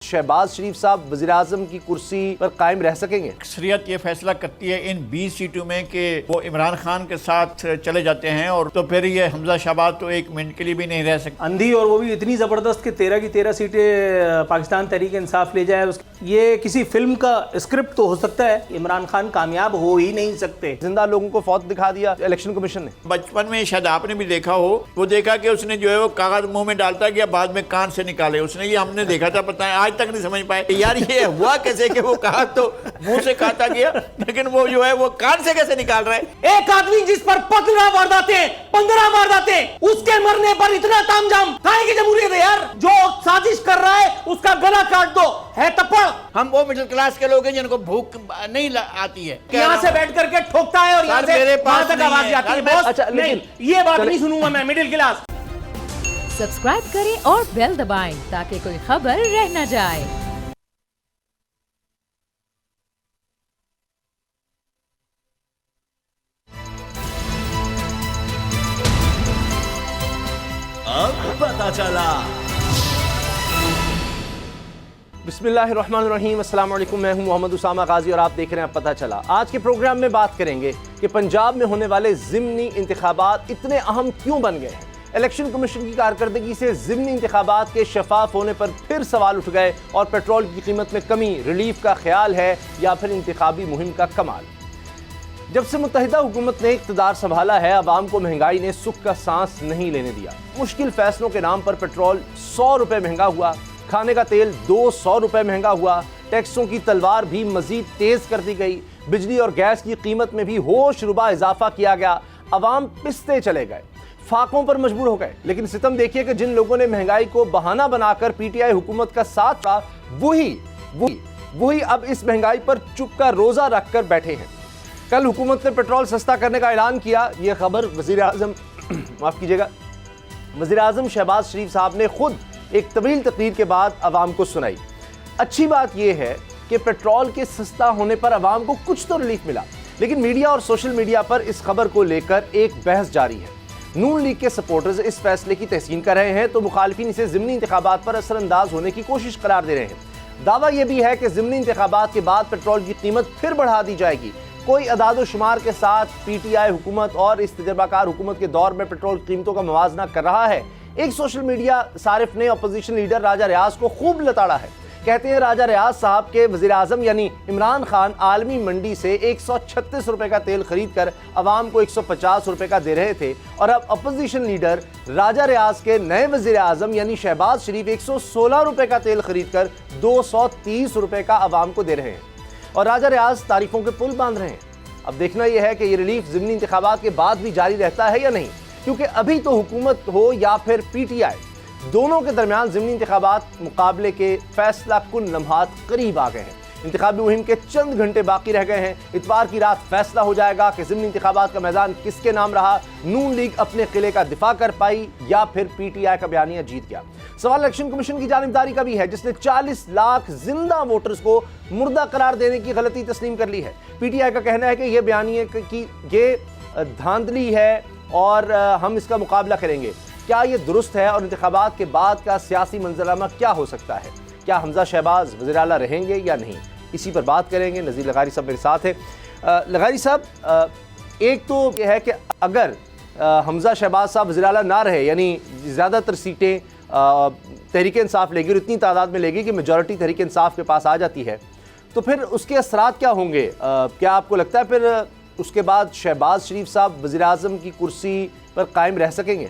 शहबाज शरीफ साहब वज़ीर-ए-आज़म की कुर्सी पर कायम रह सकेंगे? अक्सरियत ये फैसला करती है इन 20 सीटों में कि वो इमरान खान के साथ चले जाते हैं, और तो फिर ये हमजा शहबाज तो एक मिनट के लिए भी नहीं रह सकते। अंधी, और वो भी इतनी ज़बरदस्त कि 13 की 13 सीटें पाकिस्तान तहरीक इंसाफ ले जाए। ये किसी फिल्म का स्क्रिप्ट तो हो सकता है, इमरान खान कामयाब हो ही नहीं सकते। जिंदा लोगों को फौत दिखा दिया इलेक्शन कमीशन ने। बचपन में शायद आपने भी देखा हो, वो देखा कि उसने जो है वो कागज मुंह में डालता गया, बाद में कान से निकाले उसने। ये हमने देखा था, पता है आज तक नहीं समझ पाए यार ये हुआ कैसे कि वो कागज तो मुंह से खाता गया, लेकिन वो जो है वो कान से कैसे निकाल रहा है। एक आदमी जिस पर 15 वारदातें 15 वारदातें, उसके मरने पर इतना तामझाम, काहे की जमहूरियत है यार? जो साजिश कर रहा है उसका गला काट दो, है तप्पड़। हम वो मिडिल क्लास के लोग हैं जिनको भूख नहीं आती है, यहाँ से बैठ करके ठोकता है और यहाँ से मेरे पास तक आवाज जाती है। बॉस, अच्छा, नहीं, ये बात नहीं सुनूंगा मैं। मिडिल क्लास सब्सक्राइब करें और बेल दबाएं ताकि कोई खबर रह न जाए। अब पता चला। बिस्मिल्लाहिर्रहमानिर्रहीम, अस्सलाम वालेकुम। मैं हूं मोहम्मद उसामा गाजी और आप देख रहे हैं पता चला। आज के प्रोग्राम में बात करेंगे कि पंजाब में होने वाले ज़िमनी इंतखाबात इतने अहम क्यों बन गए हैं। इलेक्शन कमीशन की कारकर्दगी से ज़िमनी इंतखाबात के शफाफ होने पर फिर सवाल उठ गए, और पेट्रोल की कीमत में कमी रिलीफ का ख्याल है या फिर इंतखाबी मुहिम का कमाल। जब से मुत्तहिदा हुकूमत ने इक़्तिदार संभाला है, अवाम को महंगाई ने सुख का सांस नहीं लेने दिया। मुश्किल फैसलों के नाम पर पेट्रोल 100 रुपये महंगा हुआ, खाने का तेल 200 रुपये महंगा हुआ, टैक्सों की तलवार भी मजीद तेज कर दी गई, बिजली और गैस की कीमत में भी होश रुबा इजाफा किया गया। अवाम पिसते चले गए, फाकों पर मजबूर हो गए। लेकिन सितम देखिए कि जिन लोगों ने महंगाई को बहाना बनाकर पीटीआई हुकूमत का साथ था, वही अब इस महंगाई पर चुप का रोजा रखकर बैठे हैं। कल हुकूमत ने पेट्रोल सस्ता करने का ऐलान किया। यह खबर वज़ीर-ए-आज़म माफ़ कीजिएगा, वज़ीर-ए-आज़म शहबाज शरीफ साहब ने खुद एक तवील तकरीर के बाद अवाम को सुनाई। अच्छी बात यह है कि पेट्रोल के सस्ता होने पर अवाम को कुछ तो रिलीफ मिला, लेकिन मीडिया और सोशल मीडिया पर इस खबर को लेकर एक बहस जारी है। नून लीग के सपोर्टर्स इस फैसले की तहसीन कर रहे हैं, तो मुखालिफिन इसे ज़िमनी इंतखाबात पर असरअंदाज होने की कोशिश करार दे रहे हैं। दावा यह भी है कि ज़िमनी इंतखाबात के बाद पेट्रोल की कीमत फिर बढ़ा दी जाएगी। कोई अदाद शुमार के साथ पीटीआई हुकूमत और इस तजर्बाकार हुकूमत के दौर में पेट्रोल कीमतों का मुवाजना कर रहा है। एक सोशल मीडिया सारिफ ने अपोजिशन लीडर राजा रियाज को खूब लताड़ा है। कहते हैं राजा रियाज साहब के वज़ीर-ए-आज़म यानी इमरान खान आलमी मंडी से 136 रुपए का तेल खरीद कर अवाम को 150 रुपए का दे रहे थे, और अब अपोजिशन लीडर राजा रियाज के नए वज़ीर-ए-आज़म यानी शहबाज शरीफ 116 रुपए का तेल खरीद कर 230 रुपए का अवाम को दे रहे हैं, और राजा रियाज तारीफों के पुल बांध रहे हैं। अब देखना यह है कि ये रिलीफ ज़िमनी इंतखाबात के बाद भी जारी रहता है या नहीं, क्योंकि अभी तो हुकूमत हो या फिर पीटीआई, दोनों के दरमियान ज़िमनी इंतखाबात मुकाबले के फैसला कुन लम्हात करीब आ गए हैं। इंतखाबी मुहिम के चंद घंटे बाकी रह गए हैं। इतवार की रात फैसला हो जाएगा कि ज़िमनी इंतखाबात का मैदान किसके नाम रहा। नून लीग अपने किले का दिफा कर पाई या फिर पीटीआई का बयानिया जीत गया। सवाल इलेक्शन कमीशन की जानिबदारी का भी है, जिसने 40 लाख जिंदा वोटर्स को मुर्दा करार देने की गलती तस्लीम कर ली है। पीटीआई का कहना है कि यह बयानिया की ये धांधली है और हम इसका मुकाबला करेंगे। क्या ये दुरुस्त है, और इंतखाबात के बाद का सियासी मंजराना क्या हो सकता है? क्या हमजा शहबाज वज़ीर आला रहेंगे या नहीं? इसी पर बात करेंगे। नज़ीर लगारी साहब मेरे साथ है। लगारी साहब, एक तो यह है कि अगर हमजा शहबाज साहब वज़ीर आला ना रहे, यानी ज़्यादातर सीटें तहरीक इंसाफ लेगी और इतनी तादाद में लेगी कि मेजॉरिटी तहरीक इंसाफ के पास आ जाती है, तो फिर उसके असरात क्या होंगे? क्या आपको लगता है फिर उसके बाद शहबाज शरीफ साहब वज़ीर-ए-आज़म की कुर्सी पर कायम रह सकेंगे?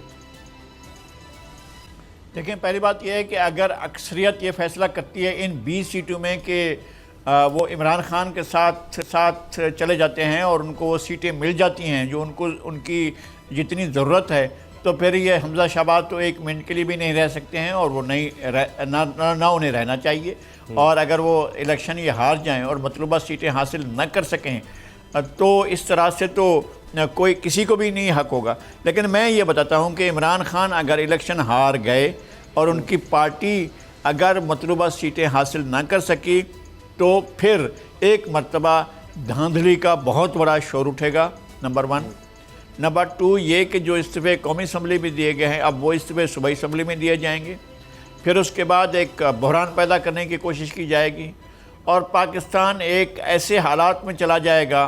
देखिए, पहली बात यह है कि अगर अक्सरियत ये फैसला करती है इन 20 सीटों में कि वो इमरान खान के साथ चले जाते हैं और उनको वो सीटें मिल जाती हैं जो उनको उनकी जितनी ज़रूरत है, तो फिर ये हमजा शहबाज तो एक मिनट के लिए भी नहीं रह सकते हैं, और वो ना उन्हें रहना चाहिए। और अगर वो इलेक्शन ये हार जाएं और मतलूबा सीटें हासिल न कर सकें, तो इस तरह से तो कोई किसी को भी नहीं हक होगा। लेकिन मैं ये बताता हूँ कि इमरान खान अगर इलेक्शन हार गए और उनकी पार्टी अगर मतलूबा सीटें हासिल ना कर सकी, तो फिर एक मरतबा धांधली का बहुत बड़ा शोर उठेगा, नंबर 1। नंबर 2 ये कि जो इस्तीफ़े कौमी असम्बली में दिए गए हैं, अब वो इस्तीफ़े सूबाई असम्बली में दिए जाएंगे। फिर उसके बाद एक बहरान पैदा करने की कोशिश की जाएगी और पाकिस्तान एक ऐसे हालात में चला जाएगा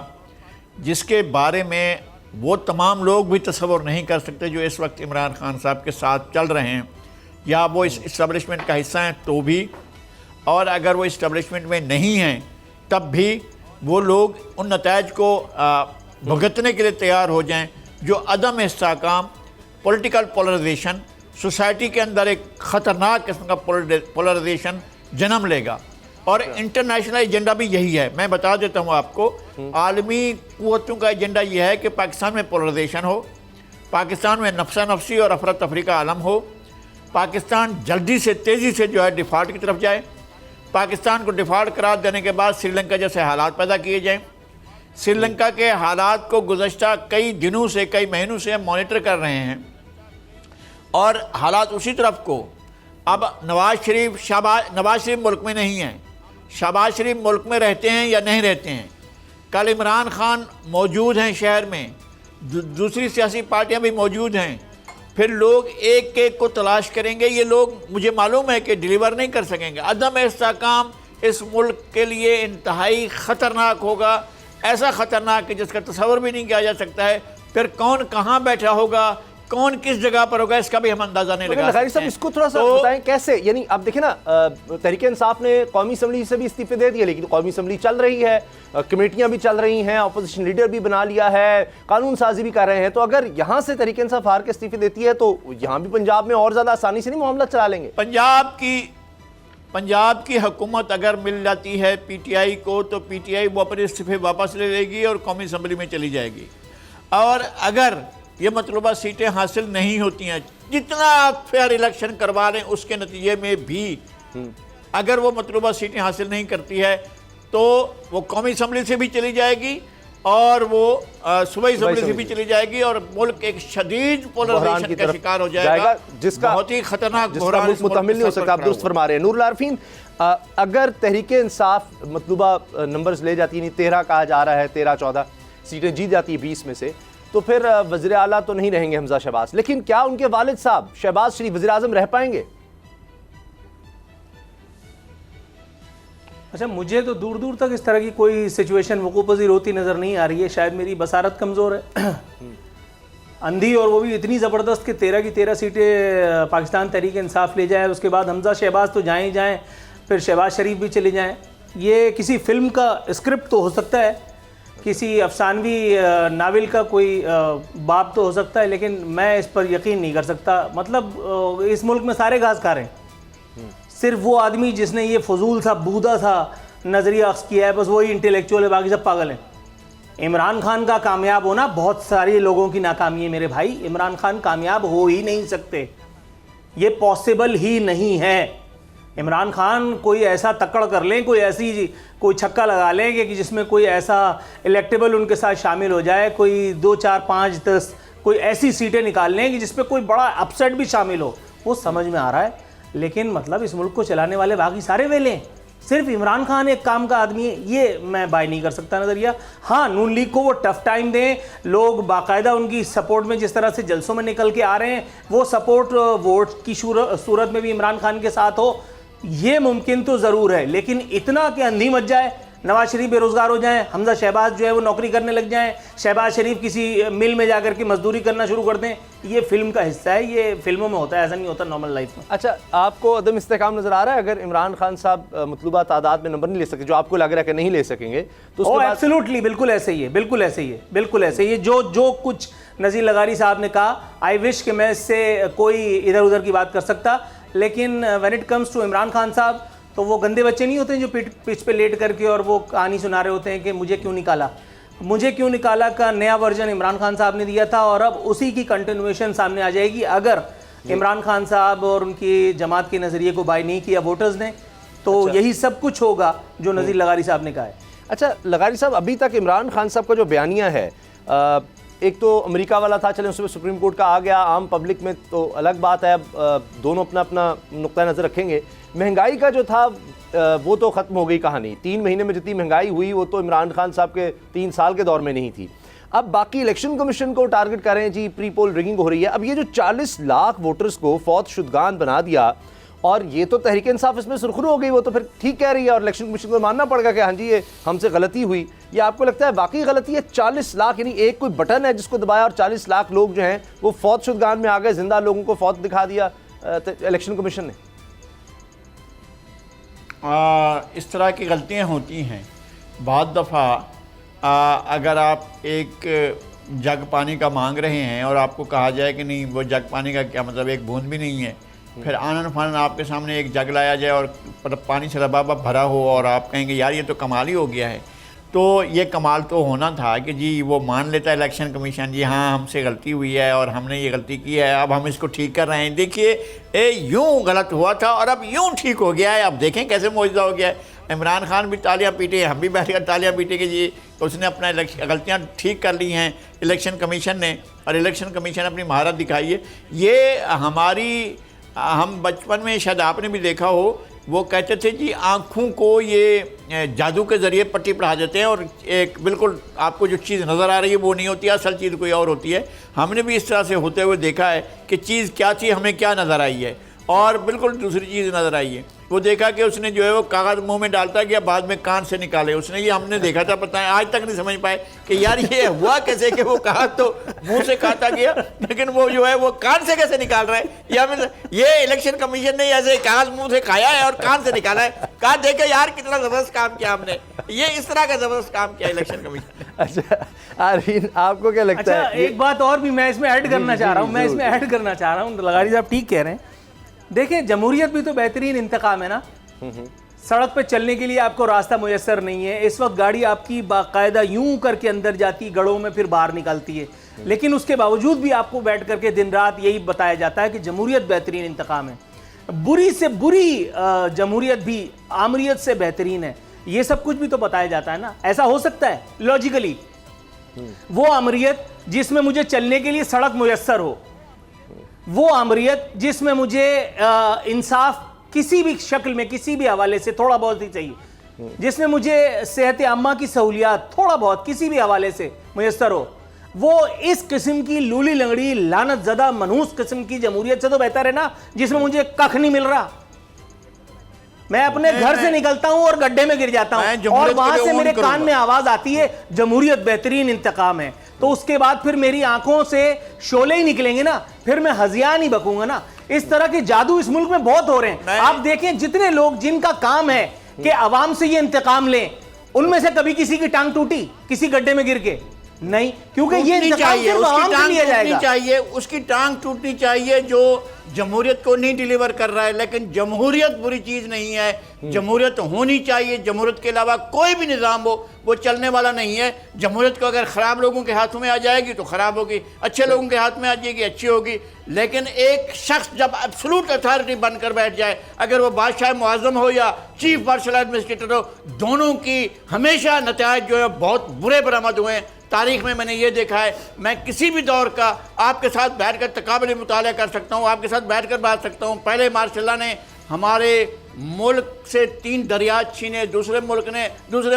जिसके बारे में वो तमाम लोग भी तसव्वुर नहीं कर सकते जो इस वक्त इमरान खान साहब के साथ चल रहे हैं, या वो इस इस्टेब्लिशमेंट का हिस्सा हैं तो भी, और अगर वो इस्टेब्लिशमेंट में नहीं हैं तब भी वो लोग उन नताइज को भुगतने के लिए तैयार हो जाएं जो अदम इस्तेहकाम, पॉलिटिकल पोलराइजेशन, सोसाइटी के अंदर एक ख़तरनाक किस्म का पोलराइजेशन जन्म लेगा। और इंटरनेशनल एजेंडा भी यही है। मैं बता देता हूँ आपको, आलमी क़ुव्वतों का एजेंडा यह है कि पाकिस्तान में पोलराइजेशन हो, पाकिस्तान में नफसा नफसी और अफरा तफरी का आलम हो, पाकिस्तान जल्दी से तेज़ी से जो है डिफ़ॉल्ट की तरफ जाए, पाकिस्तान को डिफ़ॉल्ट करार देने के बाद श्रीलंका जैसे हालात पैदा किए जाएं। श्रीलंका के हालात को गुज़श्ता कई दिनों से, कई महीनों से हम मॉनिटर कर रहे हैं और हालात उसी तरफ को। अब नवाज शरीफ मुल्क में नहीं है, शहबाज शरीफ मुल्क में रहते हैं या नहीं रहते हैं। कल इमरान खान मौजूद हैं शहर में, दूसरी सियासी पार्टियां भी मौजूद हैं, फिर लोग एक एक को तलाश करेंगे। ये लोग मुझे मालूम है कि डिलीवर नहीं कर सकेंगे। अदम इस्तेहकाम इस मुल्क के लिए इंतहाई ख़तरनाक होगा, ऐसा ख़तरनाक कि जिसका तस्वर भी नहीं किया जा सकता है। फिर कौन कहाँ बैठा होगा, कौन किस जगह पर होगा, इसका भी हम अंदाजा नहीं लगा सकते हैं। इसको थोड़ा सा बताएं कैसे। यानी आप देखें ना, तहरीक इंसाफ ने कौमी असम्बली से भी इस्तीफे दे दिए, लेकिन कौमी असम्बली चल रही है, कमेटियां भी चल रही हैं, अपोजिशन लीडर भी बना लिया है, कानून साजी भी कर रहे हैं। तो अगर यहाँ से तहरीक इंसाफ हार के इस्तीफे देती है तो यहाँ भी पंजाब में और ज़्यादा आसानी से नहीं मामला चला लेंगे। पंजाब की हुकूमत अगर मिल जाती है पीटीआई को तो पीटीआई वो अपने इस्तीफे वापस ले लेगी और कौमी असम्बली में चली जाएगी। और अगर ये मतलूबा सीटें हासिल नहीं होती हैं, जितना आप फेयर इलेक्शन करवा लें उसके नतीजे में भी अगर वो मतलूबा सीटें हासिल नहीं करती है तो वो कौमी असम्बली से भी चली जाएगी और वो सूबाई असम्बली से भी चली जाएगी और मुल्क एक शदीद पोलराइजेशन का शिकार हो जाएगा, जिसका बहुत ही खतरनाक मुतहम्मिल नहीं हो सकता। आप दुरुस्त फरमा रहे हैं। नूरुल आरिफीन, अगर तहरीक इंसाफ मतलूबा नंबर्स ले जाती है, 13 कहा जा रहा है, 13-14 सीटें जीत जाती है 20 में से, तो फिर वज़ीर आला तो नहीं रहेंगे हमजा शहबाज, लेकिन क्या उनके वालिद साहब शहबाज शरीफ वज़ीर आज़म रह पाएंगे? अच्छा, मुझे तो दूर दूर तक इस तरह की कोई सिचुएशन वक़ूअ पज़ीर होती नज़र नहीं आ रही है। शायद मेरी बसारत कमज़ोर है अंधी, और वो भी इतनी ज़बरदस्त कि 13 की 13 सीटें पाकिस्तान तहरीक इंसाफ ले जाए, उसके बाद हमजा शहबाज तो जाएँ ही जाएँ, फिर शहबाज शरीफ भी चले जाएँ। ये किसी फ़िल्म का स्क्रिप्ट तो हो सकता है, किसी अफसानवी नावल का कोई बाब तो हो सकता है, लेकिन मैं इस पर यकीन नहीं कर सकता। मतलब इस मुल्क में सारे घास खा रहे हैं, सिर्फ वो आदमी जिसने ये फजूल सा बूदा सा नज़रिया अख्स किया है, बस वही इंटेलेक्चुअल है, बाकी सब पागल हैं। इमरान खान का कामयाब होना बहुत सारे लोगों की नाकामी है मेरे भाई। इमरान खान कामयाब हो ही नहीं सकते, ये पॉसिबल ही नहीं है। इमरान खान कोई ऐसा तकड़ कर लें, कोई छक्का लगा लें कि जिसमें कोई ऐसा इलेक्टेबल उनके साथ शामिल हो जाए, कोई 2, 4, 5, 10 कोई ऐसी सीटें निकाल लें कि जिसमें कोई बड़ा अपसेट भी शामिल हो, वो समझ में आ रहा है। लेकिन मतलब इस मुल्क को चलाने वाले बाकी सारे वेले हैं, सिर्फ इमरान खान एक काम का आदमी है, ये मैं बाय नहीं कर सकता नज़रिया। हाँ, नून लीग को वो टफ टाइम दें, लोग बाकायदा उनकी सपोर्ट में जिस तरह से जलसों में निकल के आ रहे हैं, वो सपोर्ट वोट की सूरत में भी इमरान खान के साथ हो, ये मुमकिन तो ज़रूर है। लेकिन इतना कि अंधी मच जाए, नवाज शरीफ बेरोज़गार हो जाएं, हमजा शहबाज जो है वो नौकरी करने लग जाएं, शहबाज शरीफ किसी मिल में जाकर के मजदूरी करना शुरू कर दें, ये फिल्म का हिस्सा है, ये फिल्मों में होता है, ऐसा नहीं होता नॉर्मल लाइफ में। अच्छा, आपको अदम इस्तेहकाम नज़र आ रहा है? अगर इमरान खान साहब मतलूबा तादाद में नंबर नहीं ले सके, जो आपको लग रहा है कि नहीं ले सकेंगे, तो उसके बाद एब्सोल्युटली बिल्कुल ऐसे ही है, बिल्कुल ऐसे ही है, बिल्कुल ऐसे ही है। जो कुछ नज़ीर लगारी साहब ने कहा, आई विश कि मैं इससे कोई इधर उधर की बात कर सकता, लेकिन when it comes to Imran Khan साहब, तो वो गंदे बच्चे नहीं होते जो पिच पे लेट करके और वो कहानी सुना रहे होते हैं कि मुझे क्यों निकाला का नया वर्जन इमरान खान साहब ने दिया था, और अब उसी की कंटिन्यूएशन सामने आ जाएगी। अगर इमरान खान साहब और उनकी जमात के नज़रिए को बाय नहीं किया वोटर्स ने, तो यही सब कुछ होगा जो नज़ीर लगारी साहब ने कहा है। अच्छा लगारी साहब, अभी तक इमरान खान साहब का जो बयानिया है, एक तो अमेरिका वाला था, चलें उसमें सुप्रीम कोर्ट का आ गया, आम पब्लिक में तो अलग बात है, दोनों अपना अपना नुक्ता नज़र रखेंगे। महंगाई का जो था वो तो ख़त्म हो गई कहानी, 3 महीने में जितनी महंगाई हुई वो तो इमरान खान साहब के 3 साल के दौर में नहीं थी। अब बाकी इलेक्शन कमीशन को टारगेट कर रहे हैं जी, प्री पोल रिगिंग हो रही है। अब ये जो 40 लाख वोटर्स को फौत शुदगान बना दिया, और ये तो तहरीक इंसाफ इसमें सुरखरू हो गई, वो तो फिर ठीक कह रही है और इलेक्शन कमीशन को मानना पड़ेगा कि हाँ जी ये हमसे गलती हुई। ये आपको लगता है वाकई गलती है? 40 लाख यानी एक कोई बटन है जिसको दबाया और 40 लाख लोग जो हैं वो फौत शुदगान में आ गए, जिंदा लोगों को फौत दिखा दिया इलेक्शन कमीशन ने। इस तरह की गलतियां होती हैं। बहुत दफ़ा अगर आप एक जग पानी का मांग रहे हैं और आपको कहा जाए कि नहीं वो जग पानी का क्या मतलब, एक बूंद भी नहीं है, फिर आनन फानन आपके सामने एक जग लाया जाए और पानी से लबाबा भरा हो और आप कहेंगे यार ये तो कमाल ही हो गया है, तो ये कमाल तो होना था कि जी वो मान लेता है इलेक्शन कमीशन, जी हाँ हमसे गलती हुई है और हमने ये गलती की है, अब हम इसको ठीक कर रहे हैं, देखिए यूँ गलत हुआ था और अब यूँ ठीक हो गया है, अब देखें कैसे मौजूदा हो गया है। इमरान खान भी तालियां पीटे, हम भी बैठ कर तालियां पीटे कि जी उसने अपना गलतियां ठीक कर ली हैं इलेक्शन कमीशन ने, और इलेक्शन कमीशन अपनी महारत दिखाई है। ये हम बचपन में शायद आपने भी देखा हो, वो कहते थे जी आँखों को ये जादू के ज़रिए पट्टी पढ़ा देते हैं और एक बिल्कुल आपको जो चीज़ नज़र आ रही है वो नहीं होती, असल चीज़ कोई और होती है। हमने भी इस तरह से होते हुए देखा है कि चीज़ क्या थी, हमें क्या नज़र आई है और बिल्कुल दूसरी चीज़ नज़र आई है। वो देखा कि उसने जो है वो कागज़ मुंह में डालता गया, बाद में कान से निकाले उसने, ये हमने देखा था, पता है आज तक नहीं समझ पाए कि यार ये हुआ कैसे कि वो कागज़ तो मुंह से खाता गया लेकिन वो जो है वो कान से कैसे निकाल रहा है, या फिर ये इलेक्शन कमीशन ने ऐसे कागज़ मुंह से खाया है और कान से निकाला है। कहा देखे यार कितना ज़बरदस्त काम किया हमने, ये इस तरह का ज़बरदस्त काम किया इलेक्शन कमीशन। अच्छा आरहीन आपको क्या लगता है? एक बात और भी मैं इसमें ऐड करना चाह रहा हूँ, लगारी साहब ठीक कह रहे हैं। देखिए जमहूरियत भी तो बेहतरीन इंतकाम है ना। सड़क पे चलने के लिए आपको रास्ता मुयस्सर नहीं है, इस वक्त गाड़ी आपकी बाकायदा यूं करके अंदर जाती गड़ों में फिर बाहर निकलती है, लेकिन उसके बावजूद भी आपको बैठ करके दिन रात यही बताया जाता है कि जमहूरियत बेहतरीन इंतकाम है। बुरी से बुरी जमहूरियत भी आमरीत से बेहतरीन है, ये सब कुछ भी तो बताया जाता है ना। ऐसा हो सकता है लॉजिकली वो आमरीत जिसमें मुझे चलने के लिए सड़क मुयस्सर हो, वो आमरीत जिसमें मुझे इंसाफ किसी भी शक्ल में किसी भी हवाले से थोड़ा बहुत ही चाहिए, जिसमें मुझे सेहत आम्मा की सहूलियात थोड़ा बहुत किसी भी हवाले से मुयस्सर हो, वो इस किस्म की लूली लंगड़ी लानत ज़दा मनहूस किस्म की जमहूरियत से तो बेहतर है ना जिसमें मुझे कख नहीं मिल रहा। मैं अपने घर से निकलता हूं और गड्ढे में गिर जाता हूं और वहां से मेरे कान में आवाज आती है जमहूरियत बेहतरीन इंतकाम है, तो उसके बाद फिर मेरी आंखों से शोले ही निकलेंगे ना, फिर मैं हजिया नहीं बकूंगा ना। इस तरह के जादू इस मुल्क में बहुत हो रहे हैं। आप देखें जितने लोग जिनका काम है कि आवाम से ये इंतकाम लें, उनमें से कभी किसी की टांग टूटी किसी गड्ढे में गिर के? नहीं, क्योंकि ये इंतकाम सिर्फ आवाम से लिया जाएगा। उसकी टांग टूटनी चाहिए जो जमहूरियत को नहीं डिलीवर कर रहा है, लेकिन जमहूरियत बुरी चीज़ नहीं है, जमहूरियत होनी चाहिए। जमहूरियत के अलावा कोई भी निज़ाम हो वो चलने वाला नहीं है। जमहूरियत को अगर ख़राब लोगों के हाथों में आ जाएगी तो ख़राब होगी, अच्छे लोगों के हाथ में आ जाएगी अच्छी होगी। लेकिन एक शख्स जब एब्सोल्यूट अथॉरिटी बनकर बैठ जाए, अगर वो बादशाह मुआज़्ज़म हो या चीफ मार्शल एडमिनिस्ट्रेटर हो, दोनों की हमेशा नताइज जो है बहुत बुरे बरामद हुए हैं। तारीख में मैंने ये देखा है, मैं किसी भी दौर का आपके साथ बैठकर तकाबली मुताला कर सकता हूँ, आपके साथ बैठकर बात सकता हूँ। पहले मार्शल ने हमारे मुल्क से 3 दरिया छीने, दूसरे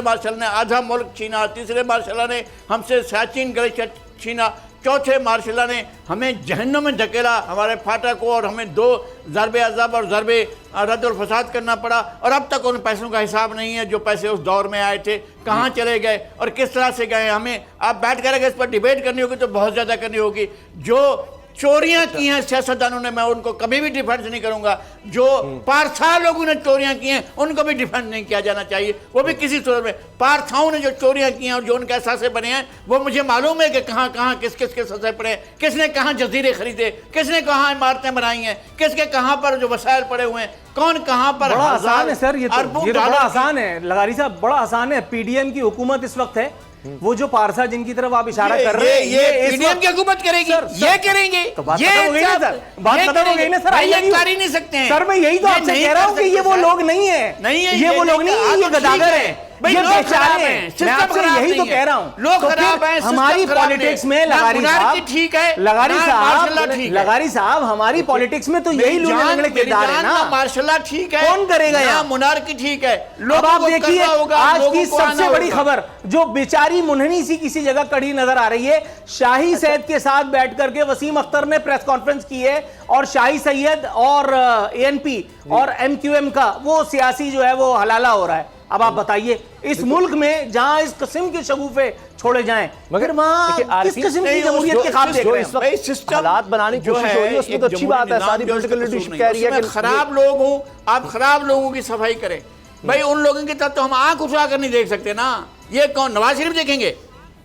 मार्शल ने आधा मुल्क छीना, तीसरे मार्शल ने हमसे सियाचिन ग्लेशियर छीना, चौथे मार्शल ने हमें जहन्नुम में धकेला हमारे फाटक को, और हमें 2 ज़रबे अज़ब और ज़रबे रद्द और फसाद करना पड़ा। और अब तक उन पैसों का हिसाब नहीं है जो पैसे उस दौर में आए थे, कहाँ चले गए और किस तरह से गए। हमें आप बैठ कर अगर इस पर डिबेट करनी होगी तो बहुत ज़्यादा करनी होगी। जो चोरियां की हैं सियासतदानों ने, मैं उनको कभी भी डिफेंस नहीं करूंगा। जो पारसा लोगों ने चोरियां की हैं उनको भी डिफेंस नहीं किया जाना चाहिए, वो भी किसी सूरत में। पारसाओं ने जो चोरियां की हैं और जो उनके एहसास बने हैं वो मुझे मालूम है कि कहाँ कहाँ किस किस के सज़े पड़े, किसने कहाँ जजीरे खरीदे, किसने कहाँ इमारतें बनाई हैं, किसके कहाँ पर जो वसाइल पड़े हुए हैं, कौन कहाँ पर। बड़ा आसान है सर, ये तो बड़ा आसान है लगारी साहब, बड़ा आसान है। पीडीएम की हुकूमत इस वक्त है, वो जो पारसा जिनकी तरफ आप इशारा कर रहे हैं ये पीडीएम की हुकूमत करेगी, ये करेंगे। तो बात खत्म हो गई ना सर, बात खत्म हो गई ना सर। ये कर ही नहीं सकते हैं सर, मैं यही तो आपसे कह रहा हूँ कि ये वो लोग नहीं है, ये वो लोग नहीं है, ये गदागर है। भाई ये लोग बेचारे खराब हैं। हैं, मैं सिस्टम आपसे खराब यही नहीं तो है। कह रहा हूँ। लोग तो खराब फिर हैं, सिस्टम हमारी खराब पॉलिटिक्स नहीं में है। ना लगारी मुनारकी साहब ठीक है, लगारी ना साहब मार्शल ठीक है। लगारी साहब हमारी पॉलिटिक्स में तो यही लूले लंगड़े किरदार है ना। मार्शल ठीक है, कौन करेगा ना यहाँ? मुनारकी ठीक है। अब लोगों आप को देखिए करना होगा, आज लोगों की को सबसे आना बड़ी होगा। खबर जो बेचारी मुन्हनी सी किसी जगह कड़ी नजर आ रही है, शाही सैयद के साथ बैठ करके वसीम अख्तर ने प्रेस कॉन्फ्रेंस की है और शाही सैयद और एएनपी और एमक्यूएम का वो सियासी जो है वो हलाला हो रहा है। अब आप बताइए इस मुल्क में जहां इस किस्म के शगुफे छोड़े जाएं, मगर वहां किस किस्म की जमहूरियत के ख्वाब देख रहे हैं? भाई सिस्टम हालात बनाने की कोशिश हो रही है, उसमें तो अच्छी बात है, सारी पॉलिटिकल लीडरशिप कह रही है कि खराब लोग हो, आप खराब लोगों की सफाई करें। भाई उन लोगों की तरफ तो हम आंख उठा कर नहीं देख सकते ना। ये कौन, नवाज शरीफ देखेंगे,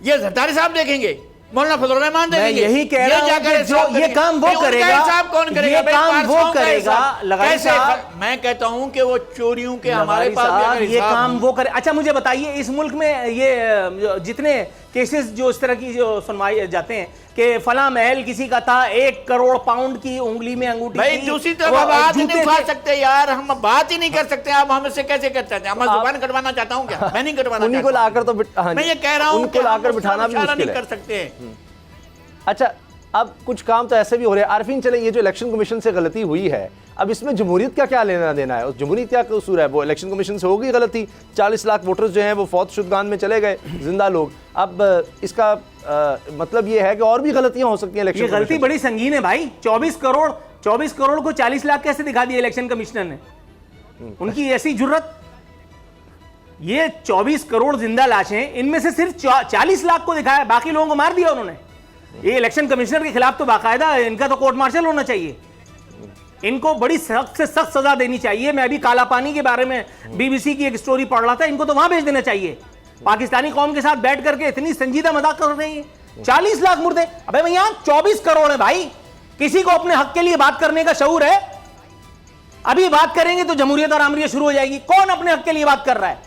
ये जरदारी साहब देखेंगे, मौलाना फजल रहमान मैं देखेंगे? यही कह रहा हूं कि जो ये काम वो करेगा, हिसाब कौन करेगा? ये भाई काम वो पारसों का करेगा। हिसाब लगारी कैसे? साहब, मैं कहता हूं कि वो चोरियों के हमारे लगारी पास भी साहब, अगर ये हिसाब काम हो। वो करे। अच्छा मुझे बताइए इस मुल्क में ये जितने केसेस जो इस तरह की जो सुनवाई जाते हैं कि फला महल किसी का था, 1 करोड़ पाउंड की उंगली में अंगूठी भाई थी, दूसरी तरफ वो हम बात ही जूते नहीं उठा थे। सकते यार, हम बात ही नहीं कर सकते। आप हमसे कैसे कर सकते हैं? मैं जुबान कटवाना चाहता हूं क्या? मैं नहीं कटवाना उन्हीं को चाहता। लाकर तो मैं ये कह रहा हूं उनको लाकर बिठाना भी मुश्किल नहीं है। कर सकते। अच्छा, अब कुछ काम तो ऐसे भी हो रहे हैं। आरफीन, चले ये जो इलेक्शन कमीशन से गलती हुई है, अब इसमें जमहूरियत का क्या लेना देना है? उस जमहूरियत क्या कसूर है? वो इलेक्शन कमीशन से हो गई गलती, 40 लाख वोटर्स जो हैं वो फौत शुदगान में चले गए, जिंदा लोग। अब इसका मतलब ये है कि और भी गलतियां हो सकती हैं इलेक्शन ये गलती कमीशन बड़ी संगीन है भाई। 24 करोड़ को 40 लाख कैसे दिखा दिया इलेक्शन कमिश्नर ने? उनकी ऐसी जुर्रत। ये 24 करोड़ जिंदा लाशें, इनमें से सिर्फ 40 लाख को दिखाया, बाकी लोगों को मार दिया उन्होंने। ये इलेक्शन कमिश्नर के खिलाफ तो बाकायदा इनका तो कोर्ट मार्शल होना चाहिए, इनको बड़ी सख्त से सख्त सजा देनी चाहिए। मैं अभी काला पानी के बारे में बीबीसी की एक स्टोरी पढ़ रहा था, इनको तो वहां भेज देना चाहिए। पाकिस्तानी कौम के साथ बैठ करके इतनी संजीदा मजाक कर रहे हैं। 40 लाख मुर्दे, अबे भैया 24 करोड़ है भाई। किसी को अपने हक के लिए बात करने का शऊर है? अभी बात करेंगे तो जमहूरियत और आमरियत शुरू हो जाएगी। कौन अपने हक के लिए बात कर रहा है?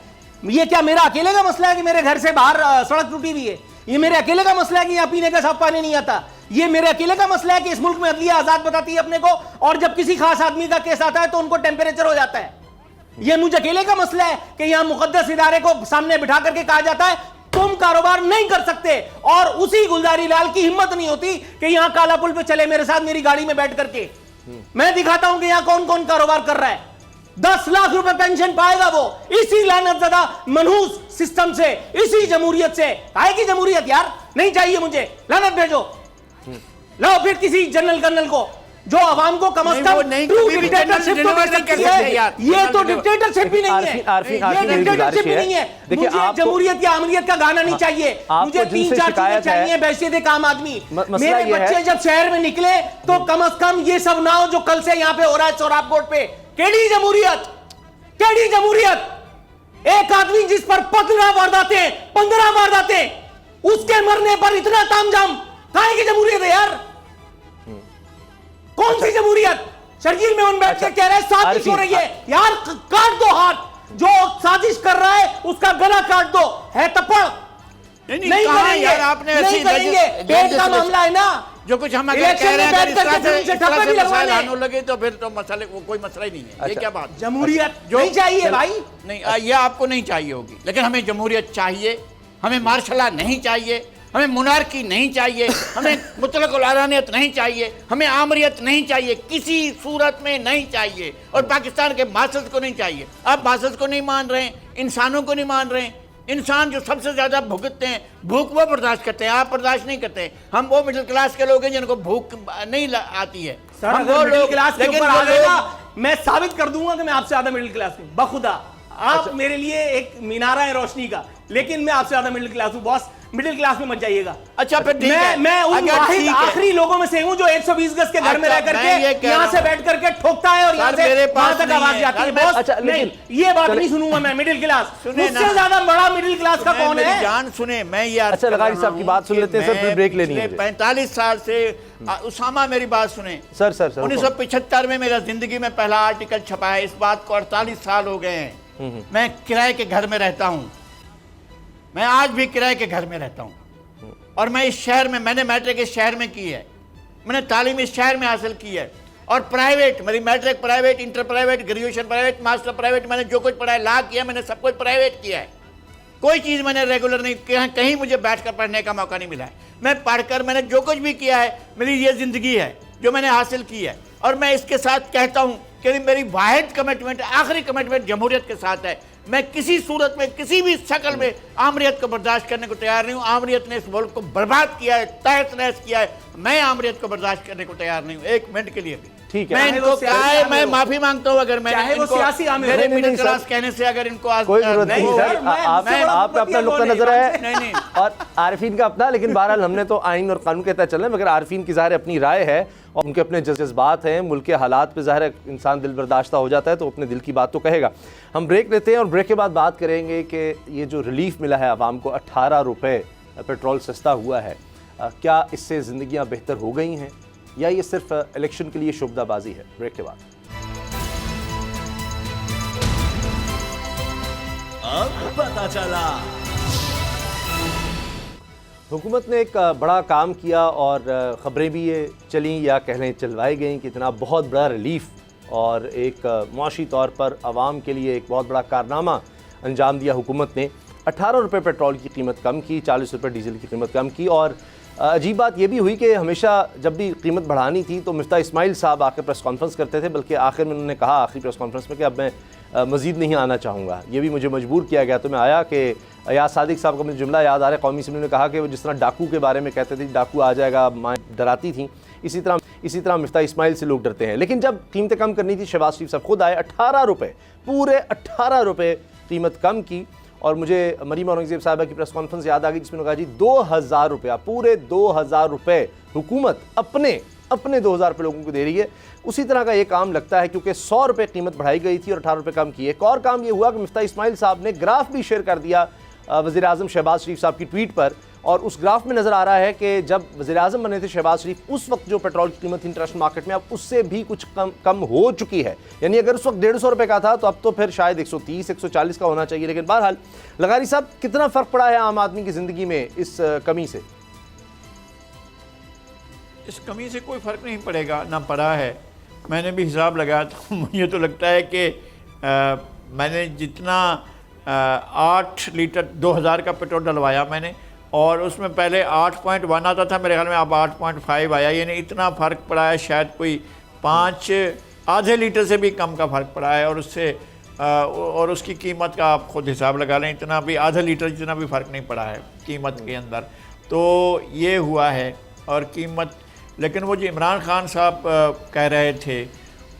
ये क्या मेरा अकेले का मसला है कि मेरे घर से बाहर सड़क टूटी हुई है? ये मेरे अकेले का मसला है कि यहाँ पीने का साफ पानी नहीं आता? ये मेरे अकेले का मसला है कि इस मुल्क में अदलिया आजाद बताती है अपने को, और जब किसी खास आदमी का केस आता है तो उनको टेम्परेचर हो जाता है? ये मुझे अकेले का मसला है कि यहाँ मुकद्दस इदारे को सामने बिठा करके कहा जाता है तुम कारोबार नहीं कर सकते, और उसी गुलजारी लाल की हिम्मत नहीं होती कि यहाँ काला पुल पे चले मेरे साथ मेरी गाड़ी में बैठ करके, मैं दिखाता हूं कि यहाँ कौन कौन कारोबार कर रहा है। 10 लाख रुपए पेंशन पाएगा वो इसी लानतज़दा मनहूस सिस्टम से, इसी जमहूरियत से। काहे की जमहूरियत यार? नहीं चाहिए मुझे, लानत भेजो। लाओ फिर किसी जनरल कर्नल को जो आवाम को कम से कम ट्रू डिक्टेटरशिप तो दे सकती है। ये तो डिक्टेटरशिप भी नहीं है, ये डिक्टेटरशिप भी नहीं है। मुझे जमहूरियत या अमरियत का गाना नहीं चाहिए, मुझे 3-4 चीजें चाहिए बैसियत एक आम आदमी। मेरे बच्चे जब शहर में निकले तो कम से कम ये सब ना हो जो कल से यहाँ पे हो रहा है सोराब कोर्ट पे। केड़ी जमहूरियत, केड़ी जमहूरियत? एक आदमी जिस पर 15 वारदातें, 15 वारदातें, उसके मरने पर इतना तामझाम, काहे की जमहूरियत है यार? कौन सी जमहूरियत? शर्जील में उन बैठ के कह रहे हैं साजिश हो रही है। यार काट दो हाथ, जो साजिश कर रहा है उसका गला काट दो, है तप्पड़। नहीं करेंगे यार, आपने नहीं करेंगे। पेट का मामला है ना, जो कुछ हम अगर कह रहे हैं अगर इस तरह से मसाइल आने लगे तो फिर तो मसले वो कोई मसला ही नहीं है। ये क्या बात? जमहूरियत नहीं चाहिए भाई? नहीं, ये आपको नहीं चाहिए होगी, लेकिन हमें जमहूरियत चाहिए। हमें मार्शल नहीं चाहिए, हमें मुनारकी नहीं चाहिए, हमें मुतलक औलानियत नहीं चाहिए, हमें आमरियत नहीं चाहिए, किसी सूरत में नहीं चाहिए। और पाकिस्तान के मासद को नहीं चाहिए। आप मासद को नहीं मान रहे हैं, इंसानों को नहीं मान रहे हैं। इंसान जो सबसे ज्यादा भुगतते हैं, भूख वो बर्दाश्त करते हैं, आप बर्दाश्त नहीं करते। हम वो मिडिल क्लास के लोग हैं जिनको भूख नहीं आती है। हम वो मिडिल क्लास के ऊपर आ गएगा, मैं साबित कर दूंगा कि मैं आपसे ज्यादा मिडिल क्लास हूं। बखुदा आप मेरे लिए एक मीनारा है रोशनी का, लेकिन मैं आपसे ज्यादा मिडिल क्लास हूं बॉस। मिडिल क्लास में मत जाइएगा। अच्छा फिर ठीक है, मैं उन वाहिद आखिरी लोगों में से हूं जो 120 गज के घर में रह करके यहाँ से बैठ करके ठोकता है और यहाँ से वहां तक आवाज जाती है बॉस। अच्छा, नहीं, ये बात नहीं सुनूंगा मैं। मिडिल क्लास, मुझसे ज्यादा बड़ा मिडिल क्लास का कौन है? जान सुने, मैं ये अच्छा लगारी साहब की बात सुन लेते हैं सर, फिर ब्रेक लेनी है। 45 साल से उसामा, मेरी बात सुने सर। 1975 में मेरा जिंदगी में पहला आर्टिकल छपा है। इस बात को 48 साल हो गए हैं। मैं किराए के घर में रहता हूं, मैं आज भी किराए के घर में रहता हूं। और मैं इस शहर में, मैंने मैट्रिक इस शहर में की है, मैंने तालीम इस शहर में हासिल की है। और प्राइवेट, मेरी matric private, inter private, graduation private, master private, मैंने जो कुछ पढ़ा है, लॉ किया, मैंने सब कुछ प्राइवेट किया है। कोई चीज़ मैंने रेगुलर नहीं, कहीं मुझे बैठकर पढ़ने का मौका नहीं मिला है। मैं पढ़कर मैंने जो कुछ भी किया है, मेरी ये ज़िंदगी है जो मैंने हासिल की है, और मैं इसके साथ कहता हूँ कि मेरी वाहिद कमिटमेंट, आखिरी कमिटमेंट जमहूरियत के साथ है। मैं किसी सूरत में, किसी भी शक्ल में आमरीत को बर्दाश्त करने को तैयार नहीं हूँ। आमरीत ने इस मुल्क को बर्बाद किया है, तहस नहस किया है। मैं आमरीत को बर्दाश्त करने को तैयार नहीं हूँ, एक मिनट के लिए भी। ठीक है, मैं इनको कहा है, मैं माफी मांगता हूँ अगर मैंने चाहे वो इनको सियासी आमिर मेरे हो। मिडिल क्लास कहने से अगर इनको आज कोई जरूरत नहीं नहीं, सर, आपका अपना नुक्ता नजर है नहीं। और आरिफीन का अपना, लेकिन बहरहाल हमने तो आइन और कानून के तहत चल रहे हैं, मगर आरिफीन की ज़ाहिर अपनी राय है और उनके अपने जज्बात हैं। मुल्क के हालात पे ज़ाहिर इंसान दिल बर्दाश्ता हो जाता है तो अपने दिल की बात तो कहेगा। हम ब्रेक लेते हैं और ब्रेक के बाद बात करेंगे कि ये जो रिलीफ मिला है आवाम को, 18 रुपये पेट्रोल सस्ता हुआ है, क्या इससे ज़िंदगियाँ बेहतर हो गई हैं या ये सिर्फ इलेक्शन के लिए शुभदाबाजी है? ब्रेक के बाद। अब पता चला। हुकूमत ने एक बड़ा काम किया और ख़बरें भी ये चली या कह लें चलवाई गई कि इतना बहुत बड़ा रिलीफ और एक मुआशी तौर पर आवाम के लिए एक बहुत बड़ा कारनामा अंजाम दिया हुकूमत ने। 18 रुपये पेट्रोल की कीमत कम की, 40 रुपये डीजल की कीमत कम की। और अजीब बात यह भी हुई कि हमेशा जब भी कीमत बढ़ानी थी तो मिफ्ता इस्माइल साहब आकर प्रेस कॉन्फ्रेंस करते थे, बल्कि आखिर में उन्होंने कहा आखिरी प्रेस कॉन्फ्रेंस में कि अब मैं मज़ीद नहीं आना चाहूँगा। ये भी मुझे मजबूर किया गया तो मैं आया कि याद सादिक साहब का मुझे जुमला याद आ रहा है, कौमी असम्बली ने कहा कि वो जिस तरह डाकू के बारे में कहते थे, डाकू आ जाएगा, माँ डराती थी, इसी तरह मिफ्ता इस्माइल से लोग डरते हैं। लेकिन जब कीमतें कम करनी थी, शहबाज शरीफ साहब खुद आए, 18 रुपये, पूरे 18 रुपये कीमत कम की। और मुझे मरीम औरंगज़ेब साहिबा की प्रेस कॉन्फ्रेंस याद आ गई जिसमें कहा जी 2000 रुपया, पूरे 2000 रुपये हुकूमत अपने 2000 रुपये लोगों को दे रही है। उसी तरह का ये काम लगता है क्योंकि 100 रुपये कीमत बढ़ाई गई थी और 18 रुपये कम की। एक और काम ये हुआ कि मिफ्ता इस्माइल साहब ने ग्राफ भी शेयर कर दिया वज़ीर आज़म शहबाज शरीफ साहब की ट्वीट पर, और उस ग्राफ में नज़र आ रहा है कि जब वज़ीर आज़म बने थे शहबाज शरीफ, उस वक्त जो पेट्रोल की कीमत इंटरनेशनल मार्केट में अब उससे भी कुछ कम हो चुकी है। यानी अगर उस वक्त 150 रुपये का था तो अब तो फिर शायद 130-140 का होना चाहिए। लेकिन बहरहाल लगारी साहब, कितना फ़र्क पड़ा है आम आदमी की ज़िंदगी में इस कमी से? इस कमी से कोई फ़र्क नहीं पड़ेगा, ना पड़ा है। मैंने भी हिसाब लगाया तो मुझे तो लगता है कि मैंने जितना 8 लीटर 2000 का पेट्रोल डलवाया मैंने, और उसमें पहले 8.1 आता था, मेरे ख्याल में अब 8.5 आया, यानी इतना फ़र्क पड़ा है। शायद कोई 5 आधे लीटर से भी कम का फ़र्क पड़ा है, और उससे और उसकी कीमत का आप खुद हिसाब लगा लें, इतना भी आधा लीटर जितना भी फ़र्क नहीं पड़ा है कीमत के अंदर। तो ये हुआ है। और कीमत, लेकिन वो जो इमरान खान साहब कह रहे थे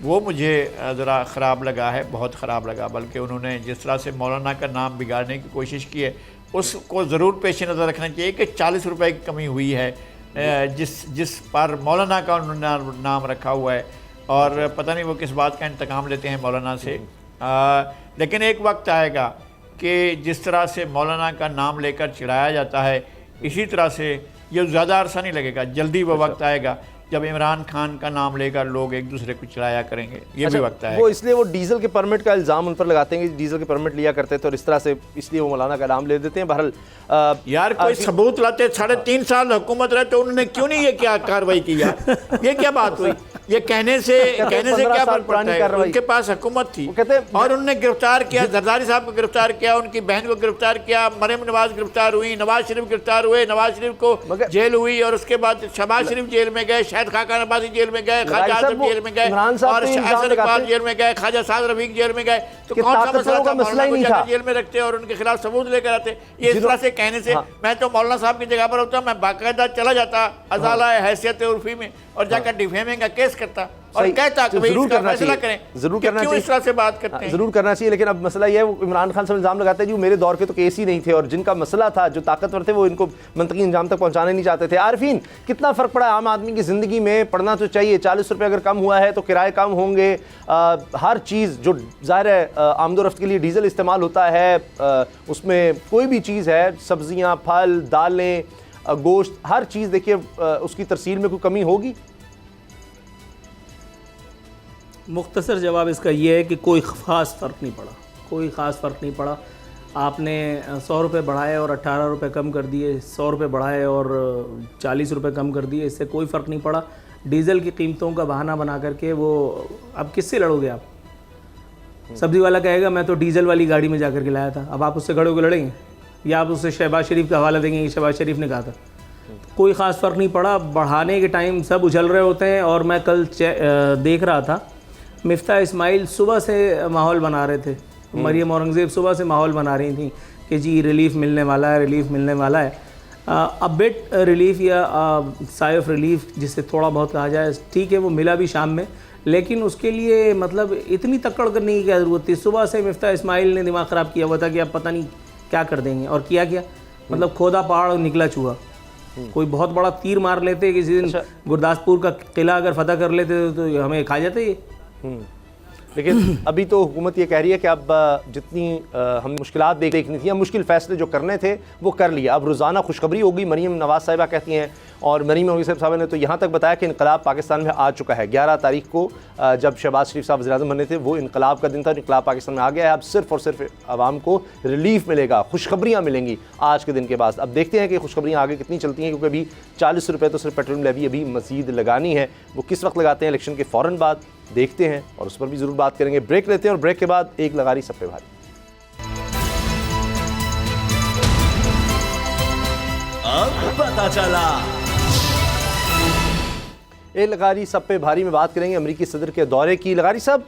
वो मुझे ज़रा ख़राब लगा है, बहुत ख़राब लगा। बल्कि उन्होंने जिस तरह से मौलाना का नाम बिगाड़ने की कोशिश की है, उसको ज़रूर पेश नज़र रखना चाहिए कि 40 रुपये की कमी हुई है जिस पर मौलाना का उन्होंने नाम रखा हुआ है, और पता नहीं वो किस बात का इंतकाम लेते हैं मौलाना से। लेकिन एक वक्त आएगा कि जिस तरह से मौलाना का नाम लेकर चिढ़ाया जाता है, इसी तरह से ये ज़्यादा अरसा नहीं लगेगा, जल्दी वो वक्त आएगा जब इमरान खान का नाम लेकर लोग एक दूसरे को चिढ़ाया करेंगे। ये भी वक्त है। वो इसलिए वो डीजल के परमिट का इल्ज़ाम उन पर लगाते हैं कि डीजल के परमिट लिया करते थे और इस तरह से, इसलिए वो मौलाना का नाम ले देते हैं। बहरहाल यार कोई सबूत लाते, 3.5 साल हुकूमत रहे तो उन्होंने क्यों नहीं ये क्या कार्रवाई की यार? ये क्या बात हुई? ये कहने से क्या फर्क पड़ता है? उनके पास हुकूमत थी और उन्होंने गिरफ्तार किया, जरदारी साहब को गिरफ्तार किया, उनकी बहन को गिरफ्तार किया, मरियम नवाज गिरफ्तार हुई, नवाज शरीफ गिरफ्तार हुए, नवाज शरीफ को जेल हुई, और उसके बाद शहबाज शरीफ जेल में गए, शाहिद खाकान अब्बासी जेल में गए, ख्वाजा आसिफ जेल में गए, और अहसन इकबाल जेल में गए, ख्वाजा साद रफीक जेल में गए। तो कौन सा मसला था? मौलाना को जाकर जेल में रखते और उनके खिलाफ सबूत लेकर आते। ये इस तरह से कहने से मैं तो मौलाना साहब की जगह पर होता, मैं बाकायदा चला जाता अज़ाला हैसियत उर्फी में और जाकर डिफेमिंग का केस करता और कहता कि जरूर करना चाहिए, जरूर करना चाहिए। इस तरह से बात करते हैं, जरूर करना चाहिए। लेकिन अब मसला यह है, वो इमरान खान से इल्ज़ाम लगाते हैं जी मेरे दौर के तो केस ही नहीं थे, और जिनका मसला था, जो ताकतवर थे, वो इनको मंतकी अंजाम तक पहुंचाने नहीं चाहते थे। आरिफीन, कितना फ़र्क पड़ा है आम आदमी की ज़िंदगी में? पढ़ना तो चाहिए, 40 रुपये अगर कम हुआ है तो किराए कम होंगे, हर चीज़ जो ज़ाहिर है आमदोरफ्त के लिए डीजल इस्तेमाल होता है, उसमें कोई भी चीज़ है, सब्जियाँ, फल, दालें, गोश्त, हर चीज़ देखिए उसकी तरसील में कोई कमी होगी? मुख्तसर जवाब इसका ये है कि कोई ख़ास फ़र्क नहीं पड़ा, कोई ख़ास फ़र्क नहीं पड़ा। आपने 100 रुपये बढ़ाए और 18 रुपये कम कर दिए, 100 रुपये बढ़ाए और 40 रुपये कम कर दिए, इससे कोई फ़र्क नहीं पड़ा। डीज़ल की कीमतों का बहाना बना करके वो, अब किससे लड़ोगे आप? सब्ज़ी वाला कहेगा मैं तो डीज़ल वाली गाड़ी में जा कर के लाया था, अब आप उससे खड़े होकर लड़ेंगे? या आप उससे शहबाज शरीफ का हवाला देंगे कि शहबाज शरीफ ने कहा था। कोई ख़ास फ़र्क नहीं पड़ा, बढ़ाने के टाइम सब उछल रहे होते हैं। और मैं कल देख रहा था, मिफ्ता इस्माइल सुबह से माहौल बना रहे थे, मरियम औरंगज़ेब सुबह से माहौल बना रही थी कि जी रिलीफ मिलने वाला है, रिलीफ मिलने वाला है। अ बिट रिलीफ या साई ऑफ रिलीफ जिसे थोड़ा बहुत कहा जाए, ठीक है, वो मिला भी शाम में, लेकिन उसके लिए मतलब इतनी तकड़ करने की क्या ज़रूरत थी। सुबह से मिफ्ता इस्माइल ने दिमाग ख़राब किया हुआ था कि अब पता नहीं क्या कर देंगे, और किया क्या, मतलब खोदा पहाड़ और निकला चूहा। कोई बहुत बड़ा तीर मार लेते, किसी दिन गुरदासपुर का किला अगर फतह कर लेते तो हमें खा जाते ये। लेकिन अभी तो हुकूमत ये कह रही है कि अब जितनी हम मुश्किलात देखनी थी, मुश्किल फ़ैसले जो करने थे वो कर लिया, अब रोज़ाना खुशखबरी होगी। मरीम नवाज़ साहिबा कहती हैं, और मरीम औरंगज़ेब साहब ने तो यहाँ तक बताया कि इनकलाब पाकिस्तान में आ चुका है। 11 तारीख को जब शहबाज शरीफ साहब वज़ीर-ए-आज़म बने थे, वो इनकलाब का दिन था, इनकलाब पाकिस्तान में आ गया है। अब सिर्फ़ और सिर्फ आवाम को रिलीफ मिलेगा, खुशखबरियाँ मिलेंगी आज के दिन के बाद। अब देखते हैं कि खुशखबरियाँ आगे कितनी चलती हैं, क्योंकि अभी 40 रुपये तो सिर्फ पेट्रोल लेवी अभी मज़ीद लगानी है। वो किस वक्त लगाते हैं, इलेक्शन के फ़ौरन बाद देखते हैं, और उस पर भी ज़रूर बात करेंगे। ब्रेक लेते हैं और ब्रेक के बाद एक लगारी सब पे भारी। अब पता चला। एक लगारी सब पे भारी में बात करेंगे अमेरिकी सदर के दौरे की। लगारी साहब,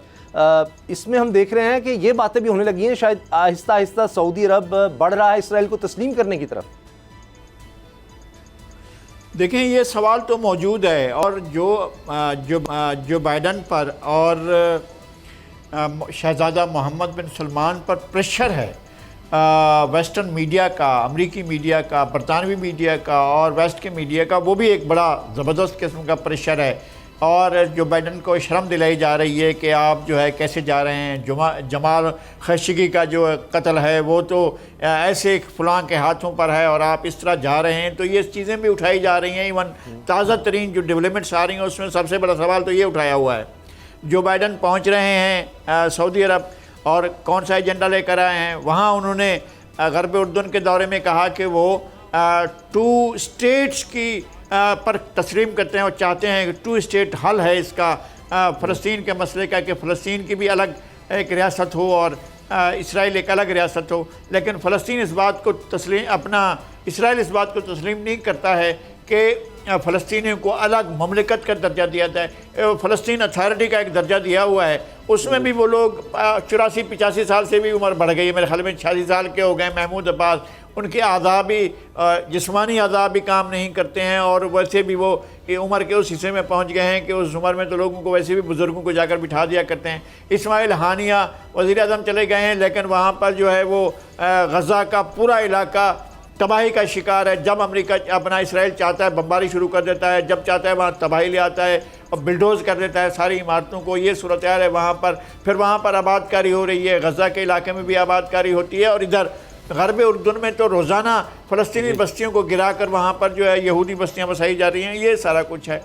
इसमें हम देख रहे हैं कि ये बातें भी होने लगी हैं, शायद आहिस्ता आहिस्ता सऊदी अरब बढ़ रहा है इसराइल को तस्लीम करने की तरफ। देखें, ये सवाल तो मौजूद है, और जो बाइडन पर और शहजादा मोहम्मद बिन सलमान पर प्रेशर है वेस्टर्न मीडिया का, अमरीकी मीडिया का, बरतानवी मीडिया का और वेस्ट के मीडिया का, वो भी एक बड़ा ज़बरदस्त किस्म का प्रेशर है। और जो बाइडन को शर्म दिलाई जा रही है कि आप जो है कैसे जा रहे हैं, जमाल खशोगी का जो कत्ल है वो तो ऐसे फलां के हाथों पर है और आप इस तरह जा रहे हैं, तो ये चीज़ें भी उठाई जा रही हैं। इवन ताज़ा तरीन जो डेवलपमेंट्स आ रही हैं उसमें सबसे बड़ा सवाल तो ये उठाया हुआ है, जो बाइडन पहुँच रहे हैं सऊदी अरब और कौन सा एजेंडा लेकर आए हैं। वहाँ उन्होंने गरब उर्दुन के दौरे में कहा कि वो 2 स्टेट्स की पर तस्लीम करते हैं और चाहते हैं कि 2 स्टेट हल है इसका, फ़लस्तीन के मसले का, कि फ़लस्तीन की भी अलग एक रियासत हो और इसराइल एक अलग रियासत हो। लेकिन फ़लस्तीन इस बात को इसराइल इस बात को तस्लीम नहीं करता है कि फ़लस्तीनियों को अलग ममलिकत का दर्जा दिया जाए। फ़लस्तीन अथॉरिटी का एक दर्जा दिया हुआ है, उसमें भी वो लोग 84-85 साल से भी उम्र बढ़ गई है, मेरे ख्याल में 86 साल के हो गए महमूद अब्बास। उनके आज़ाब भी जिस्मानी आज़ाब भी काम नहीं करते हैं, और वैसे भी वो उम्र के उस हिस्से में पहुंच गए हैं कि उस उम्र में तो लोगों को वैसे भी बुज़ुर्गों को जाकर बिठा दिया करते हैं। इस्माइल हानिया वज़ीर-ए-आज़म चले गए हैं, लेकिन वहाँ पर जो है वो गज़ा का पूरा इलाका तबाही का शिकार है। जब अमेरिका अपना इसराइल चाहता है बमबारी शुरू कर देता है, जब चाहता है वहाँ तबाही ले आता है और बिल्डोज़ कर देता है सारी इमारतों को। ये सूरत हाल है वहाँ पर। फिर वहाँ पर आबादकारी हो रही है, गज़ा के इलाके में भी आबादकारी होती है, और इधर गरब उर्दुन में तो रोज़ाना फ़लस्तीनी बस्तियों को गिरा कर वहाँ पर जो है यहूदी बस्तियाँ बसाई जा रही हैं। ये सारा कुछ है।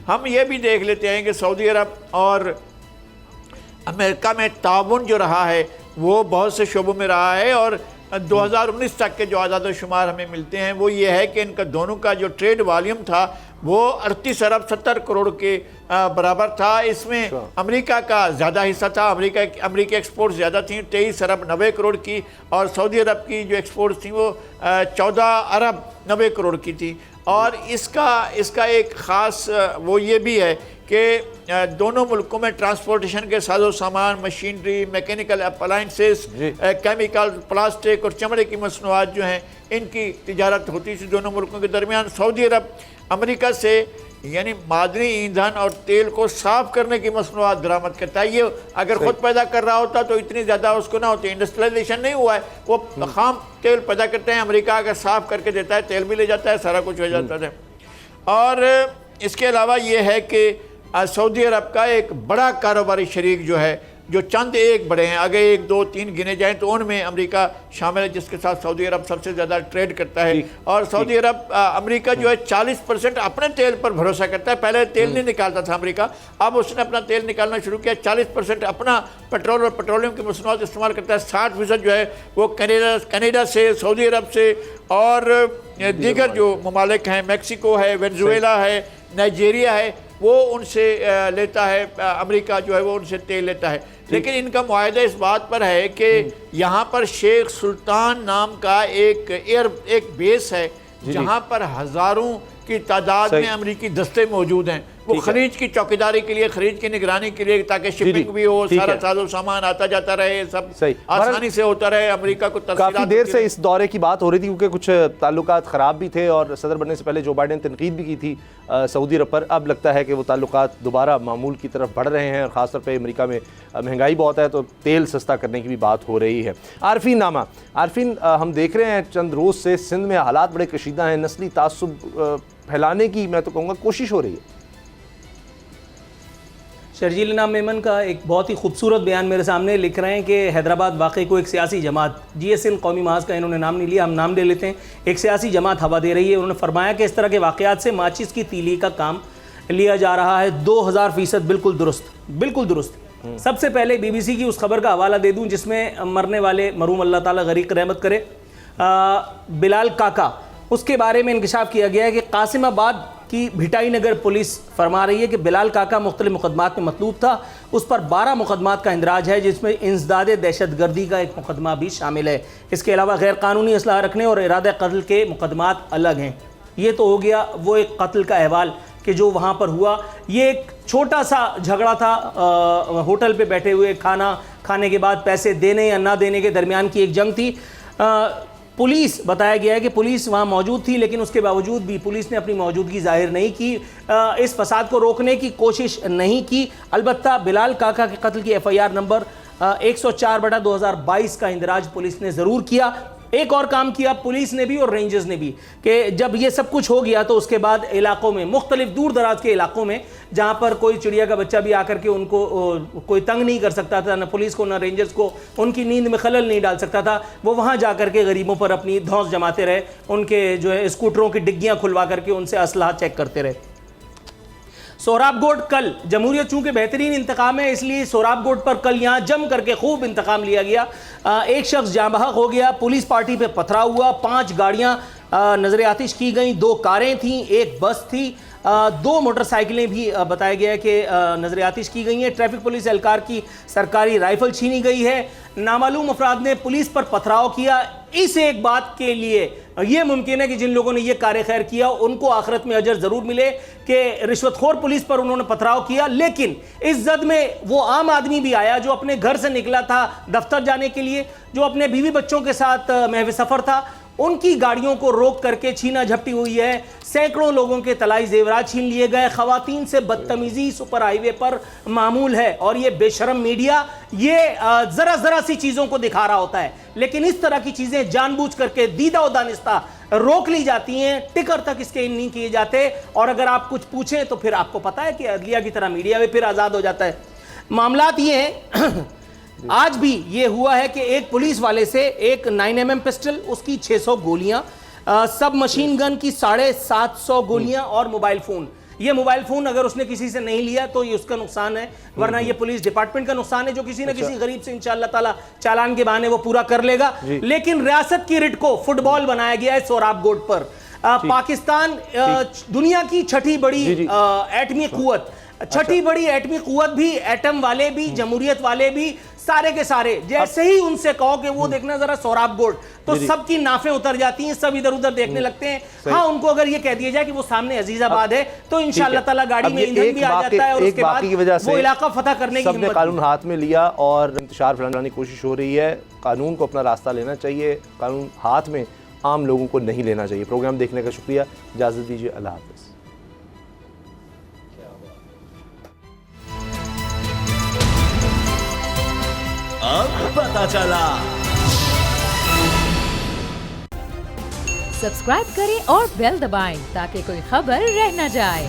हम ये भी देख लेते हैं कि सऊदी अरब और अमेरिका में ताउन जो रहा है वो बहुत से शोबों में रहा है, और 2019 तक के जो आज़ाद शुमार हमें मिलते हैं वो ये है कि इनका दोनों का जो ट्रेड वॉल्यूम था वो 38 अरब 70 करोड़ के बराबर था। इसमें अमेरिका का ज़्यादा हिस्सा था, अमेरिकी एक्सपोर्ट ज़्यादा थी 23 अरब 90 करोड़ की, और सऊदी अरब की जो एक्सपोर्ट थी वो 14 अरब 90 करोड़ की थी। और इसका एक ख़ास वो ये भी है कि दोनों मुल्कों में ट्रांसपोर्टेशन के साजो सामान, machinery, mechanical appliances, chemical, plastic और चमड़े की मसनूआत जो हैं इनकी तिजारत होती थी दोनों मुल्कों के दरमियान। सऊदी अरब अमेरिका से यानी मादनी ईंधन और तेल को साफ़ करने की मसनूआत दरामद करता है। ये अगर ख़ुद पैदा कर रहा होता तो इतनी ज़्यादा उसको ना होती। इंडस्ट्रियलाइजेशन नहीं हुआ है, वो खाम तेल पैदा करते हैं, अमेरिका अगर साफ़ करके देता है तेल भी ले जाता है, सारा कुछ हो जाता है। और इसके अलावा ये है कि सऊदी अरब का एक बड़ा कारोबारी शरीक जो है, जो चंद एक बड़े हैं, अगर 1, 2, 3 गिने जाएं तो उनमें अमेरिका शामिल है, जिसके साथ सऊदी अरब सबसे ज़्यादा ट्रेड करता है। और सऊदी अरब अमेरिका जो है 40% अपने तेल पर भरोसा करता है। पहले तेल नहीं निकालता था अमेरिका, अब उसने अपना तेल निकालना शुरू किया। 40% अपना पेट्रोल और पेट्रोलियम की मसनूआत इस्तेमाल करता है। 60% जो है वो कनाडा से, सऊदी अरब से और दीगर जो ममालिक हैं, मैक्सिको है, वेनेजुएला है, नाइजीरिया है, वो उनसे लेता है, अमेरिका जो है वो उनसे तेल लेता है। लेकिन इनका मुआहदा इस बात पर है कि यहाँ पर शेख सुल्तान नाम का एक बेस है जहाँ पर हज़ारों की तादाद में अमेरिकी दस्ते मौजूद हैं। वो खरीज की चौकीदारी के लिए, खरीज की निगरानी के लिए, ताकि शिपिंग भी हो, सारा साजो सामान आता जाता रहे, सब आसानी से होता रहे। अमेरिका को काफी देर से इस दौरे की बात हो रही थी क्योंकि कुछ ताल्लुकात ख़राब भी थे और सदर बनने से पहले जो बाइडेन ने तनकीद भी की थी सऊदी अरब पर। अब लगता है कि वो ताल्लुकात दोबारा मामूल की तरफ बढ़ रहे हैं और ख़ासतौर पर अमेरिका में महंगाई बहुत है तो तेल सस्ता करने की भी बात हो रही है। आरफीन नामा, आरफीन हम देख रहे हैं चंद रोज़ से सिंध में हालात बड़े कशीदा हैं, नस्ली तासुब फैलाने की मैं तो कहूँगा कोशिश हो रही है। शर्जील इनाम मेमन का एक बहुत ही खूबसूरत बयान मेरे सामने लिख रहे हैं कि हैदराबाद वाकई को एक सियासी जमात, GSN कौमी महाज का इन्होंने नाम नहीं लिया, हम नाम ले लेते हैं, एक सियासी जमात हवा दे रही है। उन्होंने फरमाया कि इस तरह के वाक़यात से माचिस की तीली का काम लिया जा रहा है। 2000% बिल्कुल दुरुस्त, बिल्कुल दुरुस्त। सबसे पहले BBC की उस खबर का हवाला दे दूँ जिसमें मरने वाले मरूम अल्लाह ताला गरीक रहमत करे बिलाल काका, उसके बारे में इंकशाफ किया गया है कि कासिमाबाद की भिटाई नगर पुलिस फरमा रही है कि बिलाल काका मुख्तलिफ मुकदमात में मतलूब था। उस पर 12 मुकदमात का इंदराज है जिसमें इंसदाद दहशतगर्दी का एक मुकदमा भी शामिल है। इसके अलावा गैर कानूनी असलाह रखने और इरादा कत्ल के मुकदमात अलग हैं। ये तो हो गया वो एक कत्ल का अहवाल कि जो वहाँ पर हुआ। ये एक छोटा सा झगड़ा था, होटल पे बैठे हुए खाना खाने के बाद पैसे देने या ना देने के दरमियान की एक जंग थी। पुलिस, बताया गया है कि पुलिस वहाँ मौजूद थी लेकिन उसके बावजूद भी पुलिस ने अपनी मौजूदगी जाहिर नहीं की, इस फसाद को रोकने की कोशिश नहीं की। अलबत्ता बिलाल काका के कत्ल की FIR नंबर 104/2022 का इंदराज पुलिस ने ज़रूर किया। एक और काम किया पुलिस ने भी और रेंजर्स ने भी कि जब ये सब कुछ हो गया तो उसके बाद इलाकों में, मुख्तलिफ दूर दराज के इलाकों में जहाँ पर कोई चिड़िया का बच्चा भी आकर के उनको कोई तंग नहीं कर सकता था, न पुलिस को न रेंजर्स को, उनकी नींद में खलल नहीं डाल सकता था, वो वहाँ जा कर के गरीबों पर अपनी धौंस जमाते रहे, उनके जो है स्कूटरों की डिग्गियाँ खुलवा करके उनसे असलहा चेक करते रहे। सोहराबगोट कल, जमहूरियत चूँकि बेहतरीन इंतकाम है इसलिए सोहराबगोट पर कल यहाँ जम करके खूब इंतकाम लिया गया। एक शख्स जाँ बहक हो गया, पुलिस पार्टी पे पथराव हुआ, 5 गाड़ियाँ नजर आतिश की गई, 2 कारें थीं, 1 बस थी, 2 मोटरसाइकिलें भी बताया गया है कि नजर आतिश की गई हैं। ट्रैफिक पुलिस एहलकार की सरकारी राइफल छीनी गई है। नामालूम अफराद ने पुलिस पर पथराव किया। इस एक बात के लिए ये मुमकिन है कि जिन लोगों ने ये कार्य खैर किया उनको आखिरत में अजर ज़रूर मिले कि रिश्वतखोर पुलिस पर उन्होंने पथराव किया। लेकिन इस जद में वो आम आदमी भी आया जो अपने घर से निकला था दफ्तर जाने के लिए, जो अपने बीवी बच्चों के साथ महव सफ़र था, उनकी गाड़ियों को रोक करके छीना झपटी हुई है। सैकड़ों लोगों के तलाई जेवरात छीन लिए गए। खवातीन से बदतमीजी सुपर हाईवे पर मामूल है और ये बेशरम मीडिया ये जरा जरा सी चीज़ों को दिखा रहा होता है, लेकिन इस तरह की चीज़ें जानबूझ करके दीदा और दानिस्ता रोक ली जाती हैं, टिकर तक इसके नहीं किए जाते। और अगर आप कुछ पूछें तो फिर आपको पता है कि अदलिया की तरह मीडिया भी फिर आज़ाद हो जाता है। मामलात ये हैं आज भी ये हुआ है कि एक पुलिस वाले से एक 9mm पिस्टल, उसकी 600 गोलियां, सब मशीन गन की 750 गोलियां और मोबाइल फ़ोन। ये मोबाइल फ़ोन अगर उसने किसी से नहीं लिया तो ये उसका नुकसान है, वरना ये पुलिस डिपार्टमेंट का नुकसान है जो किसी न किसी गरीब से इंशाअल्लाह ताला चालान के बहाने वो पूरा कर लेगा। लेकिन रियासत की रिट को फुटबॉल बनाया गया है सोहराबगोट पर। पाकिस्तान दुनिया की छठी बड़ी एटमी कुव्वत, छठी बड़ी एटमी कुव्वत भी, एटम वाले भी, जमहूरियत वाले भी, सारे के सारे जैसे ही उनसे कहो कि वो देखना जरा सोहराबगोट, तो सबकी नाफें उतर जाती हैं, सब इधर उधर देखने लगते हैं। हाँ, उनको अगर ये कह दिया जाए कि वो सामने अजीजाबाद है तो इंशाअल्लाह ताला गाड़ी में ईंधन भी आ जाता है और उसके बाद वो इलाका फतह करने की हिम्मत। कानून हाथ में लिया और इंतशार फैलाने की कोशिश हो रही है। कानून को अपना रास्ता लेना चाहिए, कानून हाथ में आम लोगों को नहीं लेना चाहिए। प्रोग्राम देखने का शुक्रिया, इजाज़त दीजिए, अल्लाह हाफ़िज़। अब पता चला। सब्सक्राइब करें और बेल दबाएं ताकि कोई खबर रह न जाए।